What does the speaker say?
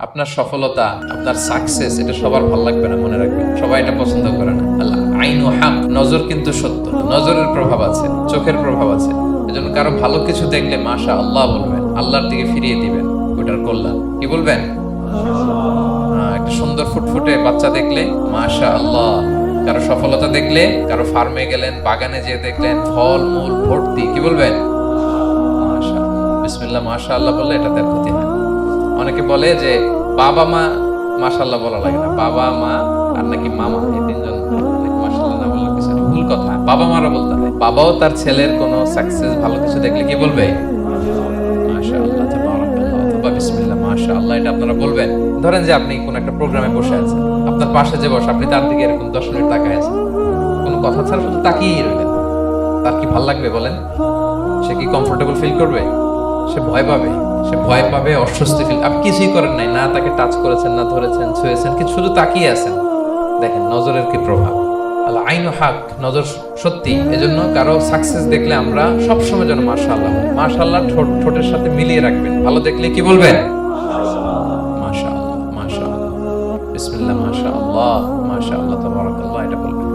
আপনার সফলতা, আপনার সাকসেস, এটা সবার ভালো লাগবে না, মনে রাখবেন। সবাই এটা পছন্দ করে না। আল্লাহ আইনু হক, নজর কিন্তু সত্য, নজরের প্রভাব আছে, চোখের প্রভাব আছে। এজন্য কারো ভালো কিছু দেখলে মাশা আল্লাহ বলবেন, আল্লাহর দিকে ফিরিয়ে দিবেন ওটার কল্যাণ। কি বলবেন? একটা সুন্দর ফুটফুটে বাচ্চা দেখলে মাশা আল্লাহ। কারো সফলতা দেখলে, কারো ফার্মে গেলেন, বাগানে যেয়ে দেখলেন ফল মূল ভর্তি, কি বলবেন? মাশা বিসমিল্লাহ মাশা আল্লাহ বললে এটাতে ক্ষতি হয়। অনেকে বলে যে বাবা মা মাশাআল্লাহ বলা লাগে না, বাবা মা আর নাকি মামা, এই তিনজন নাকি মাশাআল্লাহ না বললে কিছু ভুল কথা। বাবা মারা বলতে হয়। বাবাও তার ছেলের কোনো সাকসেস ভালো কিছু দেখলে কি বলবে? মাশাআল্লাহ তাবারাকাল্লাহ অথবা বিসমিল্লাহ মাশাআল্লাহ, এটা আপনারা বলবেন। ধরেন যে আপনি কোন একটা প্রোগ্রামে বসে আছেন, আপনার পাশে যে বসে, আপনি তার দিকে এরকম 10 মিনিট তাকায় আছেন, কোনো কথা ছাড়া শুধু তাকিয়েই রইলেন। তার কি ভালো লাগবে বলেন? সে কি কমফোর্টেবল ফিল করবে? সে ভয় পাবে, সে ভয় পাবে, অস্বস্তি ফিল। আপনি কিছুই করেন নাই, না তাকে টাচ করেছেন, না ধরেছেন, ছুঁয়েছেন, কিন্তু শুধু তাকিয়ে আছেন। দেখেন নজরের কি প্রভাব। আল্লাহ আইনু হক, নজর সত্যি। এজন্য কারো সাকসেস দেখলে আমরা সবসময় যেন মাশাআল্লাহ, মাশাআল্লাহ ঠোঁটের সাথে মিলিয়ে রাখবেন। ভালো দেখলে কি বলবেন? মাশাআল্লাহ মাশাআল্লাহ বিসমিল্লাহ মাশাআল্লাহ মাশাআল্লাহ তাবারাকাল্লাহ, এটা বলবেন।